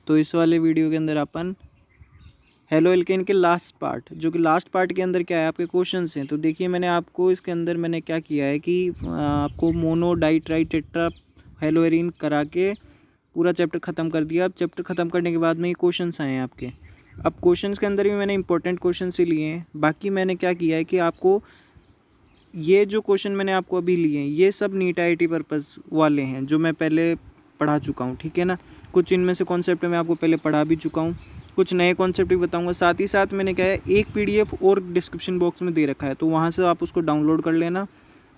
तो इस वाले वीडियो के अंदर अपन हेलो एल्केन के लास्ट पार्ट, जो कि लास्ट पार्ट के अंदर क्या है आपके क्वेश्चंस हैं। तो देखिए मैंने आपको इसके अंदर मैंने क्या किया है कि आपको मोनो डाई ट्राई टेट्रा हेलोएरिन करा के पूरा चैप्टर ख़त्म कर दिया। अब चैप्टर ख़त्म करने के बाद में ये क्वेश्चंस आए हैं आपके। अब क्वेश्चंस के अंदर भी मैंने इंपॉर्टेंट क्वेश्चन से लिए हैं। बाकी मैंने क्या किया है कि आपको ये जो क्वेश्चन मैंने आपको अभी लिए हैं ये सब नीट आईआईटी पर्पस वाले हैं जो मैं पहले पढ़ा चुका हूँ, ठीक है ना। कुछ इनमें से कॉन्सेप्ट मैं आपको पहले पढ़ा भी चुका हूँ, कुछ नए कॉन्सेप्ट भी बताऊंगा। साथ ही साथ मैंने क्या है एक पीडीएफ और डिस्क्रिप्शन बॉक्स में दे रखा है, तो वहाँ से आप उसको डाउनलोड कर लेना।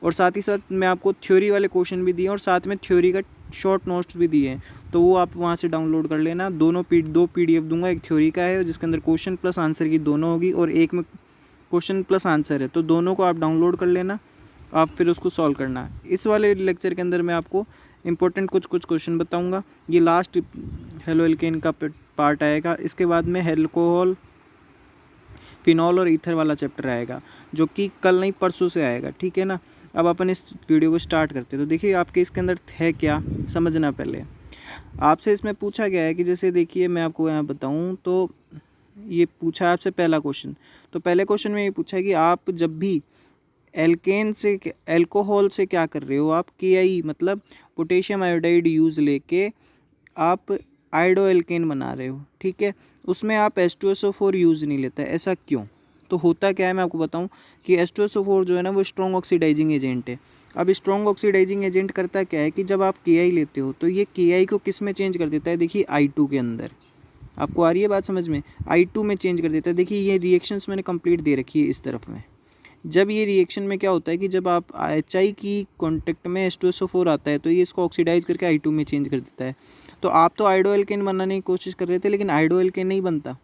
और साथ ही साथ मैं आपको थ्योरी वाले क्वेश्चन भी दिए और साथ में थ्योरी का शॉर्ट नोट्स भी दिए हैं, तो वो आप वहाँ से डाउनलोड कर लेना। दो पीडीएफ दूंगा, एक थ्योरी का है जिसके अंदर क्वेश्चन प्लस आंसर की दोनों होगी और एक में क्वेश्चन प्लस आंसर है, तो दोनों को आप डाउनलोड कर लेना। आप फिर उसको सॉल्व करना। इस वाले लेक्चर के अंदर मैं आपको इंपॉर्टेंट कुछ क्वेश्चन बताऊंगा। ये लास्ट हेलो एल्केन का पार्ट आएगा। इसके बाद में अल्कोहल, फिनॉल और ईथर वाला चैप्टर आएगा, जो कि कल नहीं परसों से आएगा, ठीक है ना। अब अपन इस वीडियो को स्टार्ट करते हैं। तो देखिए आपके इसके अंदर है क्या, समझना पहले। आपसे इसमें पूछा गया है कि जैसे देखिए मैं आपको यहाँ बताऊँ तो ये पूछा आपसे पहला क्वेश्चन। तो पहले क्वेश्चन में ये पूछा कि आप जब भी एल्केन से अल्कोहल से क्या कर रहे हो, आप KI मतलब पोटेशियम आयोडाइड यूज़ लेके आप आयोडो एल्केन बना रहे हो, ठीक है। उसमें आप H2SO4 यूज़ नहीं लेता है, ऐसा क्यों? तो होता क्या है मैं आपको बताऊं कि H2SO4 जो है ना वो स्ट्रॉन्ग ऑक्सीडाइजिंग एजेंट है। अब स्ट्रॉन्ग ऑक्सीडाइजिंग एजेंट करता क्या है कि जब आप KI लेते हो तो ये KI को किस में चेंज कर देता है, देखिए I2 के अंदर। आपको आ रही है बात समझ में, I2 में चेंज कर देता है। देखिए ये रिएक्शंस मैंने कंप्लीट दे रखी है इस तरफ में। जब ये रिएक्शन में क्या होता है कि जब आप HI की कॉन्टेक्ट में H2SO4 आता है तो ये इसको ऑक्सीडाइज करके I2 में चेंज कर देता है। तो आप तो आयोडो एल्केन बनाने की कोशिश कर रहे थे, लेकिन आयोडो एल्केन नहीं बनता।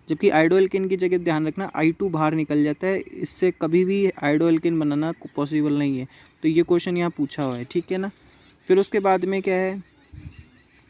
जबकि आयोडो एल्केन की जगह ध्यान रखना I2 बाहर निकल जाता है, इससे कभी भी आयोडो एल्केन बनाना पॉसिबल नहीं है। तो ये क्वेश्चन यहाँ पूछा हुआ है, ठीक है ना। फिर उसके बाद में क्या है,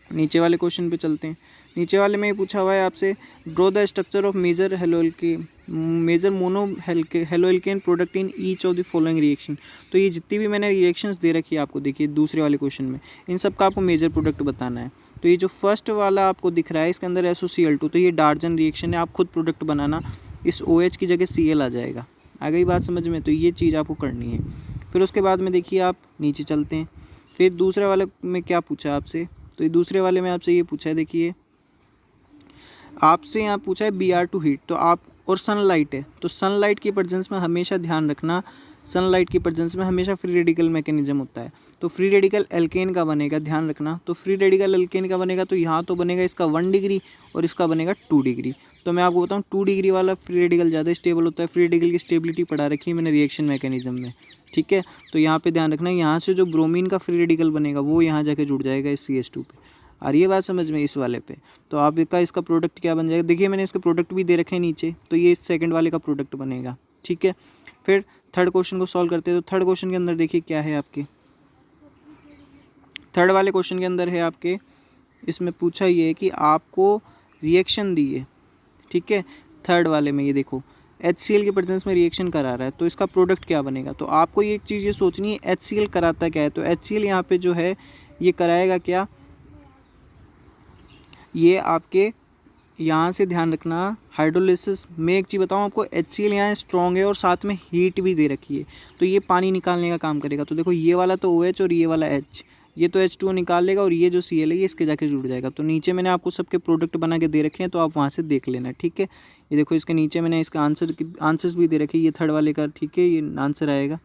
नीचे वाले क्वेश्चन पे चलते हैं। नीचे वाले में ये पूछा हुआ है आपसे, draw the structure of major mono haloalkane product in each of the following reaction. तो ये जितनी भी मैंने रिएक्शंस दे रखी है आपको, देखिए दूसरे वाले क्वेश्चन में इन सब का आपको मेजर प्रोडक्ट बताना है। तो ये जो फर्स्ट वाला आपको दिख रहा है इसके अंदर SOCl2, तो ये डार्जन रिएक्शन है, आप खुद प्रोडक्ट बनाना। इस OH की जगह Cl आ जाएगा। आ गई बात समझ में, तो ये चीज़ आपको करनी है। फिर उसके बाद में देखिए आप नीचे चलते हैं। फिर दूसरे वाले में क्या पूछा आपसे, तो ये दूसरे वाले में आपसे ये पूछा है, देखिए आपसे यहाँ पूछा है Br2 हीट, तो आप और सनलाइट है, तो सनलाइट की प्रेजेंस में हमेशा ध्यान रखना, सनलाइट की प्रेजेंस में हमेशा फ्री रेडिकल मैकेनिज्म होता है। तो फ्री रेडिकल एल्केन का बनेगा, ध्यान रखना। तो फ्री रेडिकल एल्केन का बनेगा, तो यहाँ तो बनेगा इसका 1 डिग्री और इसका बनेगा 2 डिग्री। तो मैं आपको बताऊँ 2 डिग्री वाला फ्री रेडिकल ज़्यादा स्टेबल होता है। फ्री रेडिकल की स्टेबिलिटी पढ़ा रखी है मैंने रिएक्शन मैकेनिज्म में, ठीक है। तो यहाँ पे ध्यान रखना, यहाँ से जो ब्रोमीन का फ्री रेडिकल बनेगा वो यहाँ जाके जुड़ जाएगा इस CH2 पे। आ रही है बात समझ में इस वाले पे। तो आप इसका प्रोडक्ट क्या बन जाएगा, देखिए मैंने इसके प्रोडक्ट भी दे रखे हैं नीचे, तो ये इस सेकंड वाले का प्रोडक्ट बनेगा, ठीक है। फिर थर्ड क्वेश्चन को सॉल्व करते हैं। तो थर्ड क्वेश्चन के अंदर देखिए क्या है आपके, थर्ड वाले क्वेश्चन के अंदर है आपके, इसमें पूछा ये है कि आपको रिएक्शन दी है, ठीक है। थर्ड वाले में ये देखो HCl के प्रेजेंस में रिएक्शन करा रहा है, तो इसका प्रोडक्ट क्या बनेगा। तो आपको ये एक चीज़ ये सोचनी है HCl कराता क्या है। तो HCl यहाँ पे जो है ये कराएगा क्या, ये आपके यहाँ से ध्यान रखना हाइड्रोलिसिस में। एक चीज़ बताऊँ आपको, HCl यहाँ स्ट्रॉन्ग है और साथ में हीट भी दे रखी है, तो ये पानी निकालने का काम करेगा। तो देखो ये वाला तो OH और ये वाला H, ये तो H2O निकाल लेगा और ये जो Cl है ये इसके जाके जुड़ जाएगा। तो नीचे मैंने आपको सबके प्रोडक्ट बना के दे रखे हैं, तो आप वहाँ से देख लेना, ठीक है। ये देखो इसके नीचे मैंने इसका आंसर्स भी दे रखे, ये थर्ड वाले का, ठीक है, ये आंसर आएगा।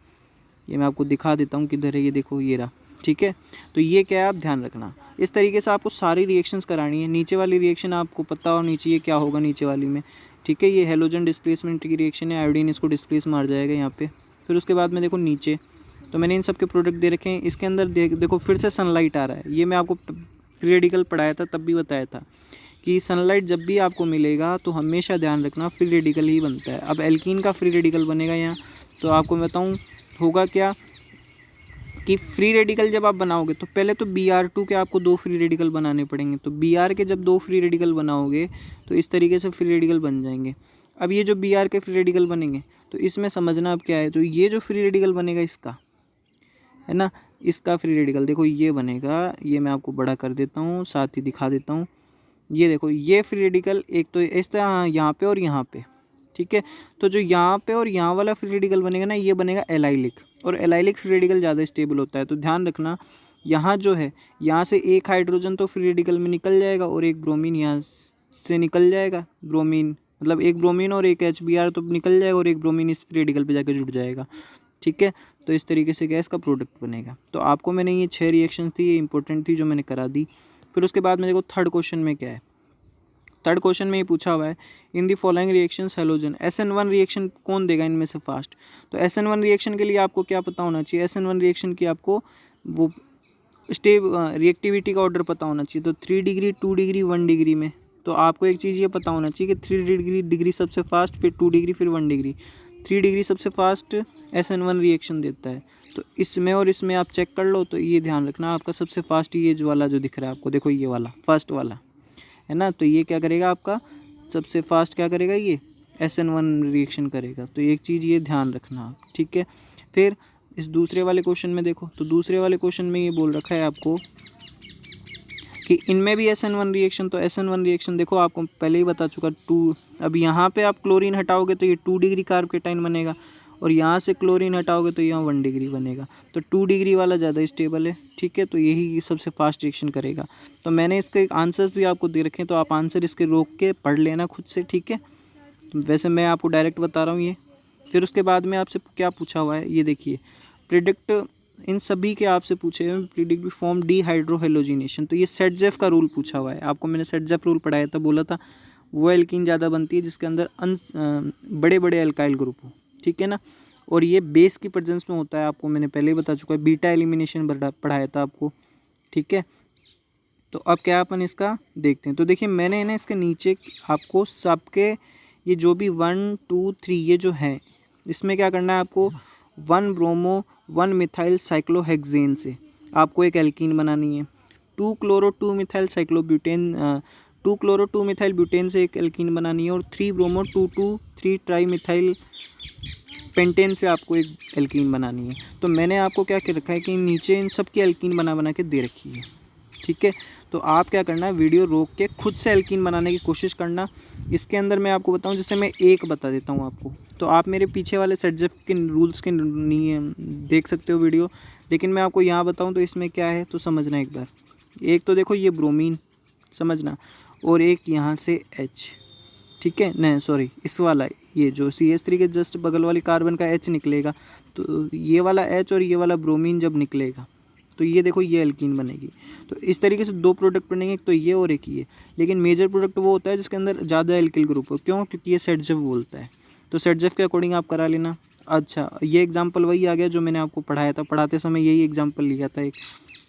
ये मैं आपको दिखा देता हूँ किधर है, ये देखो ये रहा, ठीक है। तो ये क्या है आप ध्यान रखना, इस तरीके से आपको सारी रिएक्शंस करानी है। नीचे वाली रिएक्शन आपको पता हो नीचे ये क्या होगा नीचे वाली में, ठीक है। ये हेलोजन डिस्प्लेसमेंट की रिएक्शन है, आयोडीन इसको डिस्प्लेस मार जाएगा यहाँ पे। फिर उसके बाद में देखो नीचे, तो मैंने इन सब के प्रोडक्ट दे रखे हैं। इसके अंदर देखो फिर से सनलाइट आ रहा है, ये मैं आपको फ्री रेडिकल पढ़ाया था तब भी बताया था कि सनलाइट जब भी आपको मिलेगा तो हमेशा ध्यान रखना फ्री रेडिकल ही बनता है। अब एल्कीन का फ्री रेडिकल बनेगा यहाँ, तो आपको बताऊँ होगा क्या कि फ्री रेडिकल जब आप बनाओगे तो पहले तो Br2 के आपको 2 फ्री रेडिकल बनाने पड़ेंगे। तो Br के जब 2 फ्री रेडिकल बनाओगे तो इस तरीके से फ्री रेडिकल बन जाएंगे। अब ये जो Br के फ्री रेडिकल बनेंगे तो इसमें समझना अब क्या है, तो ये जो फ्री रेडिकल बनेगा इसका है ना, इसका फ्री रेडिकल देखो ये बनेगा, ये मैं आपको बड़ा कर देता हूँ, साथ ही दिखा देता हूँ। ये देखो ये फ्री रेडिकल एक तो इस तरह यहाँ पे और यहाँ पे, ठीक है। तो जो यहाँ पे और यहाँ वाला फ्री रेडिकल बनेगा ना, ये बनेगा एलाइलिक, और एलाइलिक फ्री रेडिकल ज़्यादा स्टेबल होता है। तो ध्यान रखना यहाँ जो है, यहाँ से एक हाइड्रोजन तो फ्री रेडिकल में निकल जाएगा और एक ब्रोमीन यहाँ से निकल जाएगा। ब्रोमीन मतलब एक ब्रोमीन और एक HBr तो निकल जाएगा और एक ब्रोमीन इस फ्री रेडिकल पे जाकर जुड़ जाएगा, ठीक है। तो इस तरीके से गैस का प्रोडक्ट बनेगा। तो आपको मैंने ये 6 रिएक्शन थी, ये इंपॉर्टेंट थी जो मैंने करा दी। फिर उसके बाद में देखो थर्ड क्वेश्चन में क्या है। थर्ड क्वेश्चन में ये पूछा हुआ है, in the following reactions halogen SN1 reaction कौन देगा इनमें से फास्ट। तो SN1 रिएक्शन के लिए आपको क्या पता होना चाहिए, SN1 रिएक्शन की आपको वो रिएक्टिविटी का ऑर्डर पता होना चाहिए। तो 3 डिग्री, 2 डिग्री, 1 डिग्री में तो आपको एक चीज़ ये पता होना चाहिए कि 3 डिग्री सबसे फास्ट, फिर 2 डिग्री, फिर 1 डिग्री। 3 डिग्री सबसे फास्ट SN1 रिएक्शन देता है। तो इसमें और इसमें आप चेक कर लो। तो ये ध्यान रखना आपका सबसे फास्ट ये जो वाला जो दिख रहा है आपको, देखो ये वाला फर्स्ट वाला है ना। तो ये क्या करेगा आपका सबसे फास्ट, क्या करेगा ये SN1 रिएक्शन करेगा। तो एक चीज़ ये ध्यान रखना आप, ठीक है। फिर इस दूसरे वाले क्वेश्चन में देखो, तो दूसरे वाले क्वेश्चन में ये बोल रखा है आपको कि इनमें भी SN1 रिएक्शन। तो SN1 रिएक्शन देखो आपको पहले ही बता चुका 2। अब यहाँ पे आप क्लोरीन हटाओगे तो ये 2 डिग्री कार्बोकेटाइन बनेगा, और यहाँ से क्लोरीन हटाओगे तो यहाँ 1 डिग्री बनेगा। तो 2 डिग्री वाला ज़्यादा स्टेबल है, ठीक है। तो यही सबसे फास्ट रिएक्शन करेगा। तो मैंने इसके आंसर्स भी आपको दे रखे हैं, तो आप आंसर इसके रोक के पढ़ लेना खुद से, ठीक है। वैसे मैं आपको डायरेक्ट बता रहा हूँ ये। फिर उसके बाद में आपसे क्या पूछा हुआ है, ये देखिए प्रिडिक्ट, इन सभी के आपसे पूछे हुए प्रिडिक्ट फॉर्म डीहाइड्रोहेलोजिनेशन। तो ये सेटजेफ का रूल पूछा हुआ है आपको, मैंने सेटजेफ रूल पढ़ाया था, बोला था वो एल्कीन ज़्यादा बनती है जिसके अंदर बड़े बड़े एल्काइल ग्रुप हो, ठीक है ना। और ये बेस की प्रेजेंस में होता है, आपको मैंने पहले ही बता चुका है। बीटा एलिमिनेशन पढ़ाया था आपको, ठीक है। तो अब क्या अपन इसका देखते हैं। तो देखिए मैंने ना इसके नीचे आपको सबके ये जो भी 1 2 3 ये जो है, इसमें क्या करना है आपको 1 ब्रोमो 1 मिथाइल साइक्लोहेक्सेन से आपको एक एल्कीन बनानी है। 2 chloro 2 methyl cyclobutane 2 chloro 2 methyl butane से एक एल्कीन बनानी है, और 3 ब्रोमो 2 2 3 ट्राई मिथाइल पेंटेन से आपको एक एल्कीन बनानी है। तो मैंने आपको क्या कर रखा है कि नीचे इन सब की एल्कीन बना के दे रखी है, ठीक है। तो आप क्या करना है, वीडियो रोक के खुद से एल्कीन बनाने की कोशिश करना। इसके अंदर मैं आपको बताऊं, जैसे मैं एक बता देता हूं आपको, तो आप मेरे पीछे वाले सेटजेफ के रूल्स के नहीं देख सकते हो वीडियो, लेकिन मैं आपको यहाँ बताऊं तो इसमें क्या है तो समझना एक बार। एक तो देखो ये ब्रोमीन समझना, और एक यहाँ से H, ठीक है। नहीं सॉरी, इस वाला ये जो CH3 के जस्ट बगल वाली कार्बन का H निकलेगा, तो ये वाला H और ये वाला ब्रोमीन जब निकलेगा तो ये देखो ये एल्कीन बनेगी। तो इस तरीके से 2 प्रोडक्ट बनेंगे, एक तो ये और एक ये। लेकिन मेजर प्रोडक्ट वो होता है जिसके अंदर ज़्यादा एल्किल ग्रुप हो, क्यों, क्योंकि ये सेटजेफ बोलता है। तो सेटजेफ के अकॉर्डिंग आप करा लेना। अच्छा ये एग्जाम्पल वही आ गया जो मैंने आपको पढ़ाया था, पढ़ाते समय यही एग्जाम्पल लिया था एक,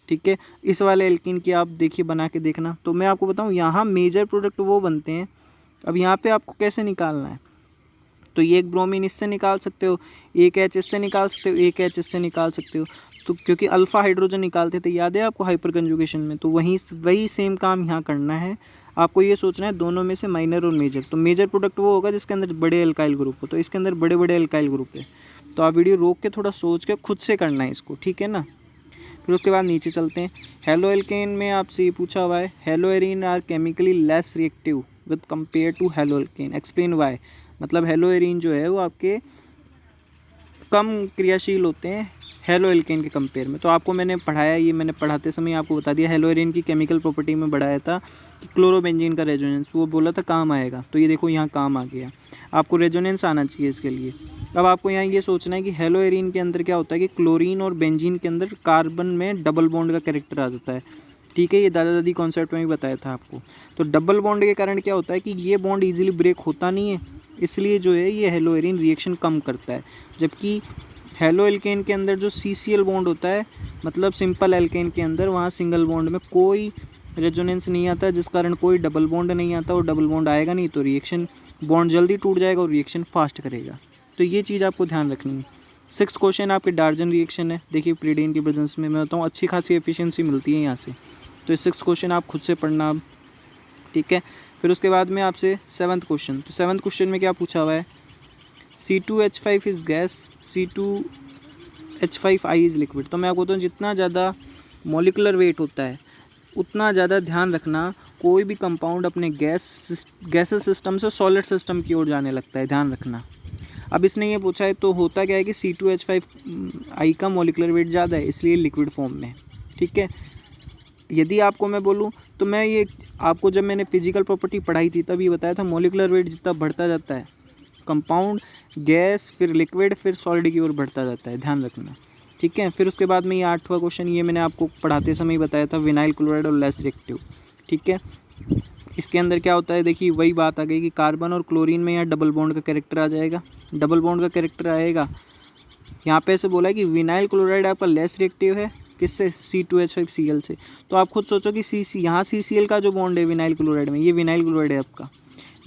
ठीक है। इस वाले एल्कीन की आप देखिए बना के देखना। तो मैं आपको बताऊँ यहाँ मेजर प्रोडक्ट वो बनते हैं। अब यहाँ पर आपको कैसे निकालना है, तो ये एक ब्रोमीन इससे निकाल सकते हो, एक H इससे निकाल सकते हो, एक H इससे निकाल सकते हो। तो क्योंकि अल्फ़ा हाइड्रोजन निकालते थे, याद है आपको हाइपर कंजुगेशन में, तो वही सेम काम यहाँ करना है। आपको ये सोचना है दोनों में से माइनर और मेजर। तो मेजर प्रोडक्ट वो होगा जिसके अंदर बड़े एल्काइल ग्रुप हो, तो इसके अंदर बड़े बड़े एल्काइल ग्रुप है। तो आप वीडियो रोक के थोड़ा सोच के खुद से करना है इसको, ठीक है ना। फिर उसके बाद नीचे चलते हैं। हेलो एल्केन में आपसे ये पूछा हुआ है, haloarene are chemically less reactive with compare to haloalkane, explain why. मतलब हेलो एरीन जो है वो आपके कम क्रियाशील होते हैं हेलो एल्केन के कंपेयर में। तो आपको मैंने पढ़ाया, ये मैंने पढ़ाते समय आपको बता दिया। हेलो एरीन की केमिकल प्रॉपर्टी में बढ़ाया था कि क्लोरोबेंजीन का रेजोनेंस, वो बोला था काम आएगा, तो ये देखो यहाँ काम आ गया। आपको रेजोनेंस आना चाहिए इसके लिए। अब आपको यहाँ ये सोचना है कि हेलो एरीन के अंदर क्या होता है कि क्लोरीन और बेंजीन के अंदर कार्बन में डबल बॉन्ड का कैरेक्टर आ जाता है, ठीक है। ये दादा दादी कॉन्सेप्ट में भी बताया था आपको। तो डबल बॉन्ड के कारण क्या होता है कि ये बॉन्ड ईजिली ब्रेक होता नहीं है, इसलिए जो है ये हेलो एरीन रिएक्शन कम करता है। जबकि हेलो एल्केन के अंदर जो CCl बॉन्ड होता है, मतलब सिंपल एल्केन के अंदर, वहाँ सिंगल बॉन्ड में कोई रेजोनेंस नहीं आता, जिस कारण कोई डबल बॉन्ड नहीं आता, और डबल बॉन्ड आएगा नहीं तो रिएक्शन बॉन्ड जल्दी टूट जाएगा और रिएक्शन फास्ट करेगा। तो ये चीज़ आपको ध्यान रखनी है। 6th क्वेश्चन आपके डार्जन रिएक्शन है। देखिए प्रीडेन की प्रेजेंस में मैं बताऊँ अच्छी खासी एफिशिएंसी मिलती है यहाँ से। तो 6th क्वेश्चन आप खुद से पढ़ना अब, ठीक है। फिर उसके बाद में आपसे 7th क्वेश्चन। तो 7th क्वेश्चन में क्या पूछा हुआ है, C2H5 is gas, C2H5I is liquid. तो मैं आपको बताऊँ जितना ज़्यादा मॉलिकुलर वेट होता है उतना ज़्यादा ध्यान रखना कोई भी कंपाउंड अपने गैसेस सिस्टम से सॉलिड सिस्टम की ओर जाने लगता है, ध्यान रखना। अब इसने ये पूछा है तो होता क्या है कि C2H5 का मॉलिक्यूलर वेट ज़्यादा है, इसलिए लिक्विड फॉर्म में, ठीक है। यदि आपको मैं बोलूँ तो मैं ये आपको जब मैंने फिजिकल प्रॉपर्टी पढ़ाई थी तब ये बताया था, मॉलिक्यूलर वेट जितना बढ़ता जाता है कंपाउंड गैस फिर लिक्विड फिर सॉलिड की ओर बढ़ता जाता है, ध्यान रखना, ठीक है। फिर उसके बाद में ये 8वां क्वेश्चन, ये मैंने आपको पढ़ाते समय ही बताया था, विनाइल क्लोराइड और लेस रिएक्टिव, ठीक है। इसके अंदर क्या होता है, देखिए वही बात आ गई कि कार्बन और क्लोरीन में यहाँ डबल बॉन्ड का कैरेक्टर आ जाएगा, डबल बॉन्ड का कैरेक्टर आएगा। यहाँ पे ऐसे बोला है कि विनाइल क्लोराइड आपका लेस रिएक्टिव है किससे, C2H5Cl से। तो आप खुद सोचो कि यहाँ CCl का जो बॉन्ड है विनाइल क्लोराइड में, ये विनाइल क्लोराइड है आपका,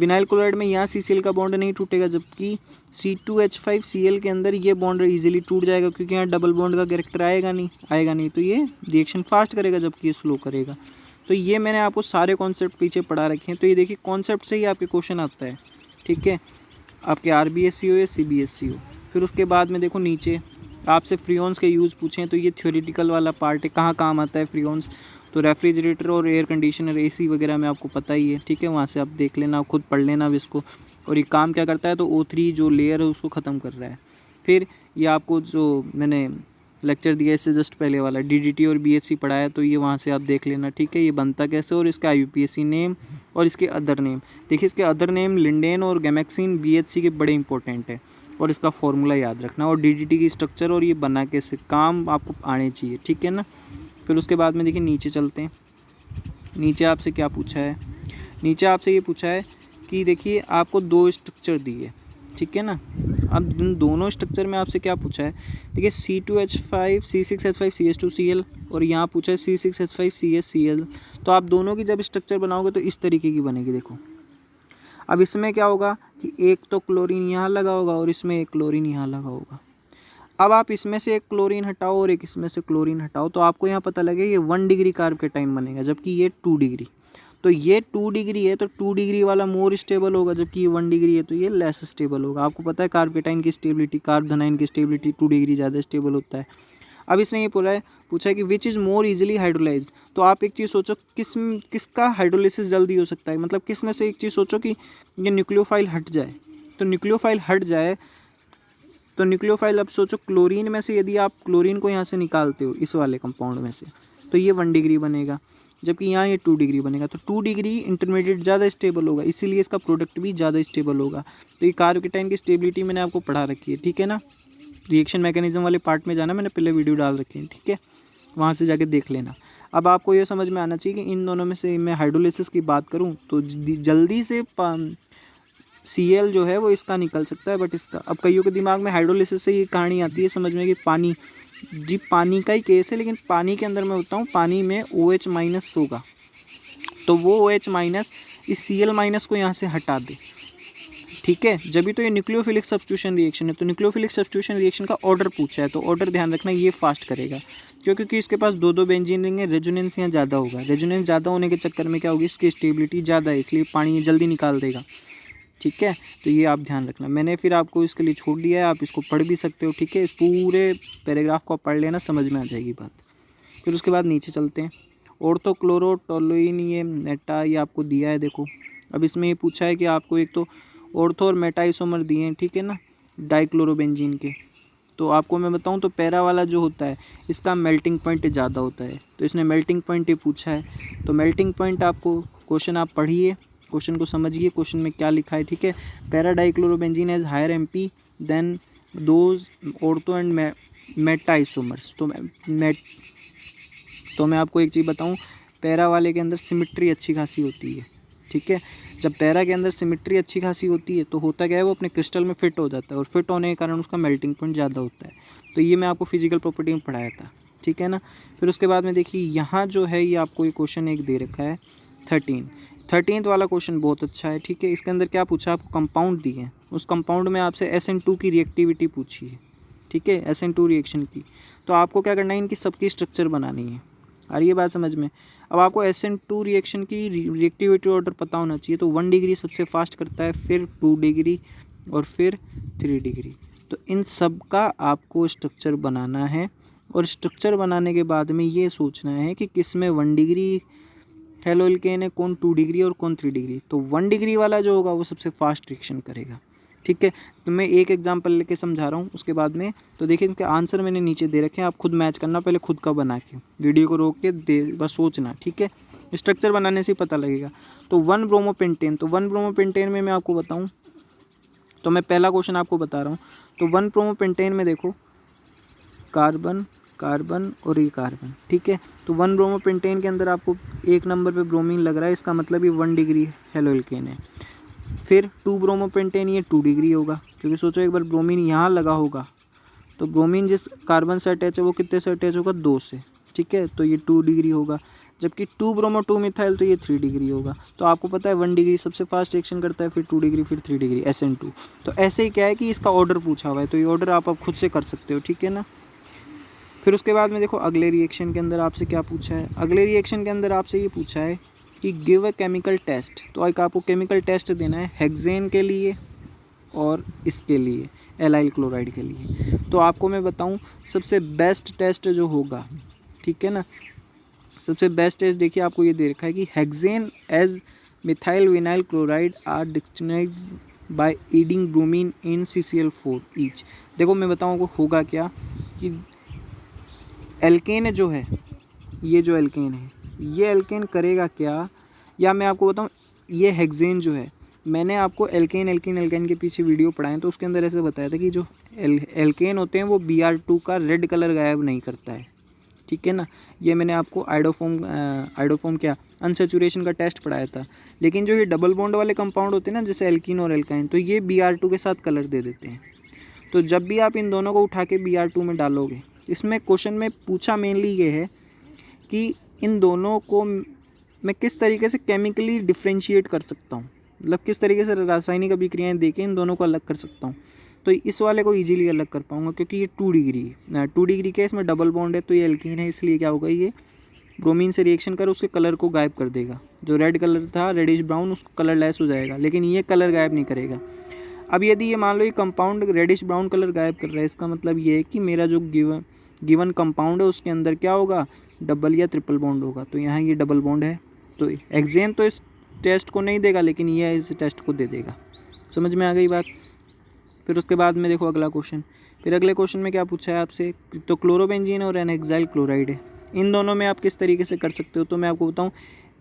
विनाइल क्लोराइड में यहाँ CCl का बॉन्ड नहीं टूटेगा, जबकि C2H5Cl के अंदर ये बॉन्ड इजीली टूट जाएगा, क्योंकि यहाँ डबल बॉन्ड का कैरेक्टर आएगा नहीं, तो ये रिएक्शन फास्ट करेगा जबकि ये स्लो करेगा। तो ये मैंने आपको सारे कॉन्सेप्ट पीछे पढ़ा रखे हैं, तो ये देखिए कॉन्सेप्ट से ही आपके क्वेश्चन आता है, ठीक है, आपके RBSc हो या CBSc हो। फिर उसके बाद में देखो नीचे आपसे फ्रीऑन्स के यूज़ पूछें, तो ये थ्योरेटिकल वाला पार्ट है, कहाँ काम आता है फ्रीऑन्स, तो रेफ्रिजरेटर और एयर कंडीशनर AC वगैरह में आपको पता ही है, ठीक है, वहाँ से आप देख लेना, खुद पढ़ लेना अब इसको। और ये काम क्या करता है, तो O3 जो लेयर है उसको ख़त्म कर रहा है। फिर ये आपको जो मैंने लेक्चर दिया इससे जस्ट पहले वाला DDT और BHC पढ़ाया, तो ये वहाँ से आप देख लेना, ठीक है, ये बनता कैसे और इसका IUPAC नेम और इसके अदर नेम। देखिए इसके अदर नेम लिंडेन और गैमेक्सिन BHC के बड़े इंपॉर्टेंट है, और इसका फॉर्मूला याद रखना, और DDT की स्ट्रक्चर और ये बना कैसे, काम आपको आने चाहिए, ठीक है ना। फिर उसके बाद में देखिए नीचे चलते हैं, नीचे आपसे क्या पूछा है, नीचे आपसे ये पूछा है कि देखिए आपको 2 स्ट्रक्चर दिए, ठीक है ना। अब इन दोनों स्ट्रक्चर में आपसे क्या पूछा है, देखिए C2H5 C6H5CH2Cl और यहाँ पूछा है C6H5CHCl। तो आप दोनों की जब स्ट्रक्चर बनाओगे तो इस तरीके की बनेगी, देखो। अब इसमें क्या होगा कि एक तो क्लोरीन यहाँ लगा होगा और इसमें एक क्लोरीन यहाँ लगा होगा। अब आप इसमें से एक क्लोरीन हटाओ और एक इसमें से क्लोरीन हटाओ, तो आपको यहाँ पता लगेगा ये 1 डिग्री कार्ब के टाइम बनेगा, जबकि ये 2 डिग्री। तो ये 2 डिग्री है तो 2 डिग्री वाला मोर स्टेबल होगा, जबकि ये 1 डिग्री है तो ये लेस स्टेबल होगा। आपको पता है कार्बेटाइन की स्टेबिलिटी, कार्बोनाइन की स्टेबिलिटी 2 डिग्री ज़्यादा स्टेबल होता है। अब इसने ये पूछा है कि which is more easily hydrolyse. तो आप एक चीज़ सोचो किसका हाइड्रोलिसिस जल्दी हो सकता है, मतलब किस में से एक चीज़ सोचो कि ये न्यूक्लियोफाइल हट जाए, तो न्यूक्लियोफाइल हट जाए तो न्यूक्लियोफाइल, अब सोचो क्लोरीन में से यदि आप क्लोरीन को यहाँ से निकालते हो इस वाले कंपाउंड में से, तो ये 1 डिग्री बनेगा, जबकि यहाँ ये 2 डिग्री बनेगा। तो 2 डिग्री इंटरमीडिएट ज़्यादा स्टेबल होगा, इसीलिए इसका प्रोडक्ट भी ज़्यादा स्टेबल होगा। तो ये कार्बोकेटाइन की स्टेबिलिटी मैंने आपको पढ़ा रखी है, ठीक है ना। रिएक्शन मैकेनिज्म वाले पार्ट में जाना, मैंने पहले वीडियो डाल रखी है, ठीक है, वहाँ से जाके देख लेना। अब आपको ये समझ में आना चाहिए कि इन दोनों में से मैं हाइड्रोलिसिस की बात करूँ तो जल्दी से Cl जो है वो इसका निकल सकता है, बट इसका, अब कईयों के दिमाग में हाइड्रोलिसिस से ये कहानी आती है समझ में कि पानी, जी पानी का ही केस है, लेकिन पानी के अंदर मैं बताऊँ पानी में OH- होगा, तो वो OH- इस Cl- को यहाँ से हटा दे, ठीक है, जब भी तो ये न्यूक्लियोफिलिक सब्स्टिट्यूशन रिएक्शन है। तो न्यूक्लियोफिलिक सब्स्टिट्यूशन रिएक्शन का ऑर्डर पूछा है, तो ऑर्डर ध्यान रखना ये फास्ट करेगा, क्योंकि इसके पास 2 बेंजीन रिंग है, रेजोनेंस यहाँ ज़्यादा होगा, रेजोनेंस ज़्यादा होने के चक्कर में क्या होगी, इसकी स्टेबिलिटी ज़्यादा है, इसलिए पानी ये जल्दी निकाल देगा, ठीक है। तो ये आप ध्यान रखना, मैंने फिर आपको इसके लिए छोड़ दिया है, आप इसको पढ़ भी सकते हो, ठीक है, इस पूरे पैराग्राफ को आप पढ़ लेना, समझ में आ जाएगी बात। फिर उसके बाद नीचे चलते हैं, ऑर्थोक्लोरोटोलुइन, ये मेटा, ये आपको दिया है, देखो। अब इसमें ये पूछा है कि आपको एक तो ऑर्थो और मेटा आइसोमर दिए हैं, ठीक है ना, डाइक्लोरोबेंजीन के। तो आपको मैं बताऊं तो पैरा वाला जो होता है इसका मेल्टिंग पॉइंट ज़्यादा होता है, तो इसने मेल्टिंग पॉइंट ये पूछा है। तो मेल्टिंग पॉइंट आपको क्वेश्चन आप पढ़िए, क्वेश्चन को समझिए, क्वेश्चन में क्या लिखा है, ठीक है। Para dichlorobenzene has higher MP than those ortho and meta isomers. तो मैं आपको एक चीज़ बताऊं, पैरा वाले के अंदर सिमिट्री अच्छी खासी होती है, ठीक है। जब पैरा के अंदर सिमिट्री अच्छी खासी होती है तो होता क्या है, वो अपने क्रिस्टल में फिट हो जाता है, और फिट होने के कारण उसका मेल्टिंग पॉइंट ज़्यादा होता है। तो ये मैं आपको फिजिकल प्रॉपर्टी में पढ़ाया था, ठीक है ना। फिर उसके बाद में देखिए यहाँ जो है ये आपको ये क्वेश्चन एक दे रखा है 13th वाला क्वेश्चन बहुत अच्छा है, ठीक है। इसके अंदर क्या पूछा, आपको कंपाउंड दिए हैं, उस कंपाउंड में आपसे SN2 की रिएक्टिविटी पूछी है, ठीक है, SN2 रिएक्शन की। तो आपको क्या करना है, इनकी सबकी स्ट्रक्चर बनानी है, और ये बात समझ में। अब आपको SN2 रिएक्शन की रिएक्टिविटी ऑर्डर पता होना चाहिए। तो 1 डिग्री सबसे फास्ट करता है, फिर 2 डिग्री और फिर 3 डिग्री। तो इन सब का आपको स्ट्रक्चर बनाना है, और स्ट्रक्चर बनाने के बाद में ये सोचना है कि किस में 1 डिग्री हेलो एल्केन है, कौन 2 डिग्री और कौन 3 डिग्री। तो 1 डिग्री वाला जो होगा वो सबसे फास्ट रिएक्शन करेगा। ठीक है, तो मैं एक एग्जांपल लेके समझा रहा हूँ, उसके बाद में तो देखिए इसके आंसर मैंने नीचे दे रखे हैं, आप खुद मैच करना, पहले खुद का बना के वीडियो को रोक के दे बस सोचना। ठीक है, स्ट्रक्चर बनाने से ही पता लगेगा। तो 1 ब्रोमोपेंटेन, तो 1 ब्रोमोपेंटेन में मैं आपको बताऊँ तो मैं पहला क्वेश्चन आपको बता रहा हूँ। तो 1 ब्रोमोपेंटेन में देखो कार्बन कार्बन और ये कार्बन। ठीक है, तो 1 ब्रोमोपेंटेन के अंदर आपको 1 नंबर पे ब्रोमीन लग रहा है, इसका मतलब ये 1 डिग्री हेलो एल्केन है। फिर 2 ब्रोमोपेंटेन, ये 2 डिग्री होगा, क्योंकि सोचो एक बार ब्रोमीन यहाँ लगा होगा तो ब्रोमीन जिस कार्बन से अटैच है वो कितने से अटैच होगा, 2 से। ठीक है, तो ये 2 डिग्री होगा। जबकि 2 ब्रोमो 2 मिथाइल तो ये 3 डिग्री होगा। तो आपको पता है 1 डिग्री सबसे फास्ट रिएक्शन करता है, फिर 2 डिग्री, फिर 3 डिग्री SN2। तो ऐसे ही क्या है कि इसका ऑर्डर पूछा हुआ है, तो ये ऑर्डर आप खुद से कर सकते हो। ठीक है ना। फिर उसके बाद में देखो अगले रिएक्शन के अंदर आपसे क्या पूछा है। अगले रिएक्शन के अंदर आपसे ये पूछा है कि गिव अ केमिकल टेस्ट। तो एक आपको केमिकल टेस्ट देना है हेक्सेन के लिए और इसके लिए एलाइल क्लोराइड के लिए। तो आपको मैं बताऊं सबसे बेस्ट टेस्ट जो होगा, ठीक है ना, सबसे बेस्ट टेस्ट देखिए आपको ये दे रखा है कि hexane as methyl vinyl chloride are distinguished by adding bromine in CCl4 each. देखो मैं बताऊँ को होगा क्या कि एल्केन जो है, ये जो एल्केन है, ये एल्केन करेगा क्या, या मैं आपको बताऊं ये हेक्सेन जो है, मैंने आपको एल्केन के पीछे वीडियो पढ़ाए तो उसके अंदर ऐसे बताया था कि जो एल्केन होते हैं वो Br2 का रेड कलर गायब नहीं करता है। ठीक है ना, ये मैंने आपको आइडोफॉर्म क्या अनसेचुरेशन का टेस्ट पढ़ाया था। लेकिन जो ये डबल बॉन्ड वाले कंपाउंड होते हैं ना, जैसे एल्कीन और एल्काइन, तो ये Br2 के साथ कलर दे देते हैं। तो जब भी आप इन दोनों को उठा के Br2 में डालोगे, इसमें क्वेश्चन में पूछा मेनली ये है कि इन दोनों को मैं किस तरीके से केमिकली डिफ्रेंशिएट कर सकता हूँ, मतलब किस तरीके से रासायनिक अभिक्रियाएं देके इन दोनों को अलग कर सकता हूँ। तो इस वाले को इजीली अलग कर पाऊँगा, क्योंकि ये 2 डिग्री है, 2 डिग्री के इसमें डबल बॉन्ड है, तो ये एल्कीन है, इसलिए क्या होगा, ये ब्रोमीन से रिएक्शन कर उसके कलर को गायब कर देगा। जो रेड कलर था रेडिश ब्राउन, उसको कलर लेस हो जाएगा, लेकिन ये कलर गायब नहीं करेगा। अब यदि ये मान लो ये कंपाउंड रेडिश ब्राउन कलर गायब कर रहा है, इसका मतलब ये है कि मेरा जो गिवन कंपाउंड है उसके अंदर क्या होगा, डबल या ट्रिपल बॉन्ड होगा। तो यहाँ ये डबल बॉन्ड है, तो हेक्सेन तो इस टेस्ट को नहीं देगा, लेकिन ये इस टेस्ट को दे देगा। समझ में आ गई बात। फिर उसके बाद में देखो अगला क्वेश्चन। फिर अगले क्वेश्चन में क्या पूछा है आपसे, तो क्लोरोबेंजीन और एन-हेक्साइल क्लोराइड है, इन दोनों में आप किस तरीके से कर सकते हो। तो मैं आपको बताऊँ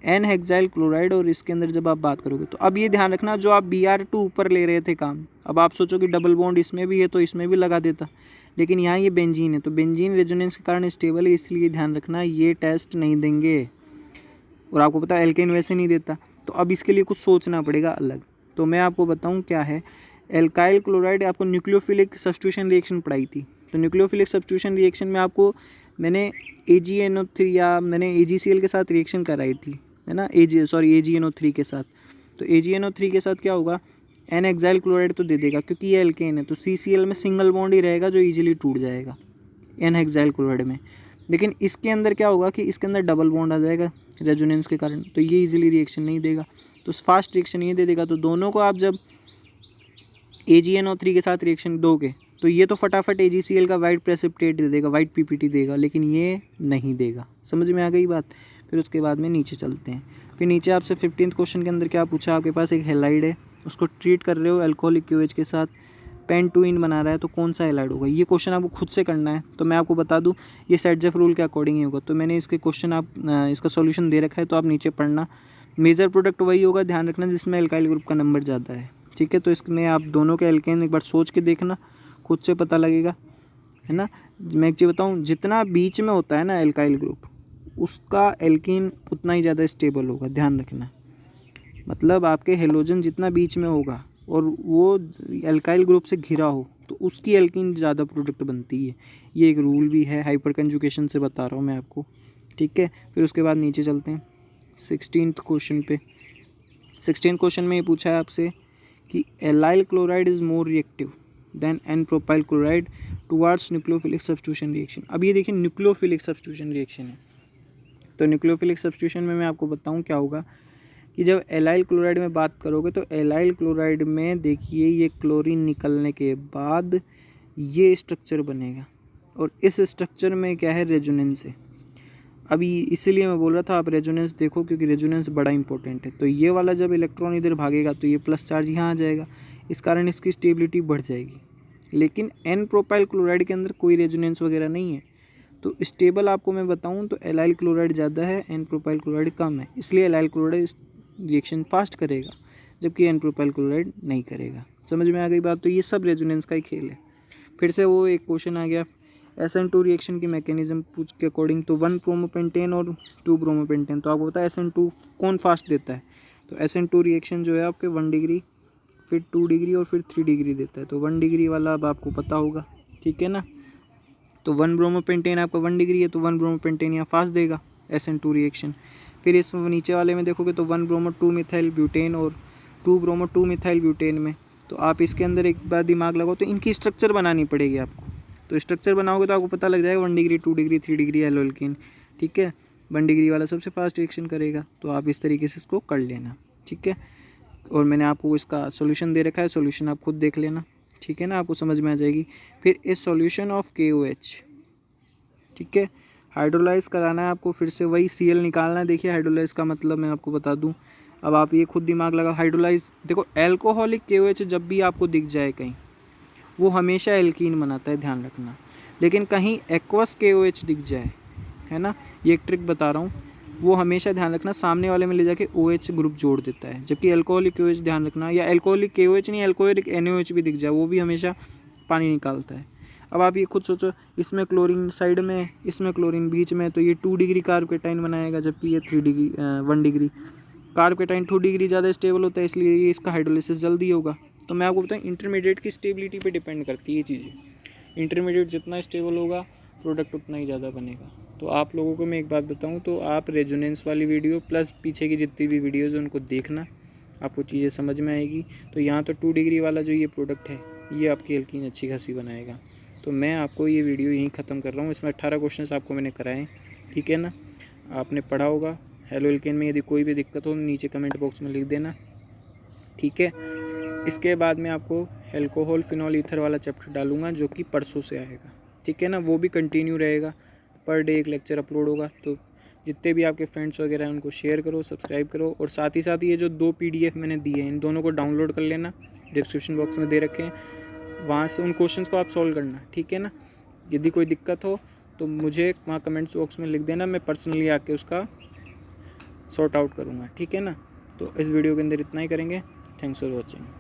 एन-हेक्साइल क्लोराइड और इसके अंदर जब आप बात करोगे, तो अब ये ध्यान रखना, जो आप Br2 ऊपर ले रहे थे काम, अब आप सोचो कि डबल बॉन्ड इसमें भी है तो इसमें भी लगा देता, लेकिन यहाँ ये बेंजीन है, तो बेंजीन रेजोनेंस के कारण स्टेबल है, इसलिए ध्यान रखना ये टेस्ट नहीं देंगे। और आपको पता है एल्केन वैसे नहीं देता, तो अब इसके लिए कुछ सोचना पड़ेगा अलग। तो मैं आपको बताऊँ क्या है, एल्काइल क्लोराइड आपको न्यूक्लियोफिलिक सब्स्टिट्यूशन रिएक्शन पढ़ाई थी। तो न्यूक्लियोफिलिक सब्स्टिट्यूशन रिएक्शन में आपको मैंने AgNO3 या मैंने AgCl के साथ रिएक्शन कराई थी, है ना, AgNO3 के साथ। तो AgNO3 के साथ क्या होगा, एन-हेक्साइल क्लोराइड तो दे देगा, क्योंकि ये एल्केन है, तो CCl में सिंगल बॉन्ड ही रहेगा जो ईजिली टूट जाएगा एन-हेक्साइल क्लोराइड में। लेकिन इसके अंदर क्या होगा कि इसके अंदर डबल बॉन्ड आ जाएगा रेजोनेंस के कारण, तो ये इजीली रिएक्शन नहीं देगा, तो फास्ट रिएक्शन ये दे देगा। तो दोनों को आप जब AgNO3 के साथ रिएक्शन दोगे, तो ये तो फटाफट AgCl का वाइट प्रेसिपिटेट दे देगा, वाइट PPT देगा, लेकिन ये नहीं देगा। समझ में आ गई बात। फिर उसके बाद में नीचे चलते हैं। फिर नीचे आपसे 15th क्वेश्चन के अंदर क्या पूछा, आपके पास एक हेलाइड है, उसको ट्रीट कर रहे हो अल्कोहलिक QH के साथ, पेंटुइन बना रहा है, तो कौन सा हेलाइड होगा। ये क्वेश्चन आपको खुद से करना है। तो मैं आपको बता दूं ये सेटजेफ रूल के अकॉर्डिंग ही होगा। तो मैंने इसके क्वेश्चन इसका सॉल्यूशन दे रखा है, तो आप नीचे पढ़ना। मेजर प्रोडक्ट वही होगा, ध्यान रखना, जिसमें एल्काइल ग्रुप का नंबर ज़्यादा है। ठीक है, तो इसमें आप दोनों के एल्केन एक बार सोच के देखना, खुद से पता लगेगा, है ना। मैं एक चीज़ बताऊँ, जितना बीच में होता है ना एल्काइल ग्रुप, उसका एल्कीन उतना ही ज़्यादा स्टेबल होगा, ध्यान रखना। मतलब आपके हेलोजन जितना बीच में होगा और वो एल्काइल ग्रुप से घिरा हो, तो उसकी एल्कीन ज़्यादा प्रोडक्ट बनती है। ये एक रूल भी है, हाइपर कंजुगेशन से बता रहा हूँ मैं आपको। ठीक है, फिर उसके बाद नीचे चलते हैं 16th क्वेश्चन पे। 16th क्वेश्चन में ये पूछा है आपसे कि allyl chloride is more reactive than n propyl chloride towards nucleophilic substitution reaction. अब ये देखिए न्यूक्लियोफिलिक सब्स्टिट्यूशन रिएक्शन है, तो न्यूक्लियोफिलिक सब्स्टिट्यूशन में मैं आपको बताऊँ क्या होगा कि जब एलाइल क्लोराइड में बात करोगे, तो एलाइल क्लोराइड में देखिए ये क्लोरीन निकलने के बाद ये स्ट्रक्चर बनेगा, और इस स्ट्रक्चर में क्या है, रेजोनेंस है। अभी इसीलिए मैं बोल रहा था आप रेजोनेंस देखो, क्योंकि रेजोनेंस बड़ा इंपॉर्टेंट है। तो ये वाला जब इलेक्ट्रॉन इधर भागेगा तो ये प्लस चार्ज यहाँ आ जाएगा, इस कारण इसकी स्टेबिलिटी बढ़ जाएगी। लेकिन एन प्रोपाइल क्लोराइड के अंदर कोई रेजोनेंस वगैरह नहीं है, तो स्टेबल आपको मैं बताऊं तो एलाइल क्लोराइड ज़्यादा है, एन प्रोपाइल क्लोराइड कम है, इसलिए एलाइल क्लोराइड रिएक्शन फास्ट करेगा जबकि एन प्रोपाइल क्लोराइड नहीं करेगा। समझ में आ गई बात। तो ये सब रेजोनेंस का ही खेल है। फिर से वो एक क्वेश्चन आ गया SN2 रिएक्शन की मैकेनिज्म पूछ के अकॉर्डिंग, तो 1 ब्रोमोपेंटेन और 2 ब्रोमोपेंटेन, तो आपको पता है SN2 कौन फास्ट देता है। तो SN2 रिएक्शन जो है आपके 1 डिग्री, फिर 2 डिग्री और फिर 3 डिग्री देता है। तो 1 डिग्री वाला अब आपको पता होगा, ठीक है ना। तो 1 ब्रोमोपेंटेन आपका 1 डिग्री है, तो 1 ब्रोमोपेंटेन यहाँ फास्ट देगा SN2 रिएक्शन। फिर इस नीचे वाले में देखोगे तो 1 ब्रोमो 2 मिथाइल ब्यूटेन और 2 ब्रोमो 2 मिथाइल ब्यूटेन में, तो आप इसके अंदर एक बार दिमाग लगाओ, तो इनकी स्ट्रक्चर बनानी पड़ेगी आपको। तो स्ट्रक्चर बनाओगे तो आपको पता लग जाएगा 1 डिग्री, 2 डिग्री, 3 डिग्री एल्कोहल, ठीक है। 1 डिग्री वाला सबसे फास्ट रिएक्शन करेगा, तो आप इस तरीके से इसको कर लेना, ठीक है। और मैंने आपको इसका सॉल्यूशन दे रखा है, सॉल्यूशन आप खुद देख लेना, ठीक है ना, आपको समझ में आ जाएगी। फिर इस सॉल्यूशन ऑफ KOH, ठीक है, हाइड्रोलाइज कराना है आपको, फिर से वही Cl निकालना है। देखिए हाइड्रोलाइज का मतलब मैं आपको बता दूं, अब आप ये खुद दिमाग लगाओ। हाइड्रोलाइज देखो, एल्कोहलिक KOH जब भी आपको दिख जाए कहीं, वो हमेशा एल्कीन बनाता है, ध्यान रखना। लेकिन कहीं एक्वस KOH दिख जाए, है ना, ये एक ट्रिक बता रहा हूँ, वो हमेशा ध्यान रखना सामने वाले में ले जाके OH ग्रुप जोड़ देता है। जबकि एल्कोहलिक KOH ध्यान रखना, या एल्कोहलिक KOH नहीं, एल्कोहलिक NaOH भी दिख जाए, वो भी हमेशा पानी निकालता है। अब आप ये खुद सोचो, इसमें क्लोरीन साइड में, इसमें क्लोरीन बीच में, तो ये 2 डिग्री कार्बोकेटाइन बनाएगा, जबकि ये 1 डिग्री कार्बोकेटाइन। 2 डिग्री ज़्यादा स्टेबल होता है, इसलिए ये इसका हाइड्रोलिसिस जल्दी होगा। तो मैं आपको बताऊँ, इंटरमीडिएट की स्टेबिलिटी पे डिपेंड करती है ये चीज़ें। इंटरमीडिएट जितना स्टेबल होगा, प्रोडक्ट उतना ही ज़्यादा बनेगा। तो आप लोगों को मैं एक बात बताऊँ, तो आप रेजोनेंस वाली वीडियो प्लस पीछे की जितनी भी वीडियोज़ हैं उनको देखना, आपको चीज़ें समझ में आएगी। तो यहाँ तो 2 डिग्री वाला जो ये प्रोडक्ट है, ये आपकी एल्कीन अच्छी खासी बनाएगा। तो मैं आपको ये वीडियो यहीं ख़त्म कर रहा हूँ। इसमें 18 क्वेश्चन आपको मैंने कराए, ठीक है ना, आपने पढ़ा होगा। हेलो एल्केन में यदि कोई भी दिक्कत हो नीचे कमेंट बॉक्स में लिख देना, ठीक है। इसके बाद में आपको अल्कोहल फिनॉल ईथर वाला चैप्टर डालूंगा, जो कि परसों से आएगा, ठीक है ना। वो भी कंटिन्यू रहेगा, पर डे एक लेक्चर अपलोड होगा। तो जितने भी आपके फ्रेंड्स वगैरह हैं उनको शेयर करो, सब्सक्राइब करो, और साथ ही साथ ये जो 2 PDF मैंने दिए हैं, इन दोनों को डाउनलोड कर लेना, डिस्क्रिप्शन बॉक्स में दे रखे हैं, वहाँ से उन क्वेश्चंस को आप सॉल्व करना, ठीक है ना। यदि कोई दिक्कत हो तो मुझे वहाँ कमेंट्स बॉक्स में लिख देना, मैं पर्सनली आके उसका सॉर्ट आउट करूँगा, ठीक है ना। तो इस वीडियो के अंदर इतना ही करेंगे। Thanks for watching.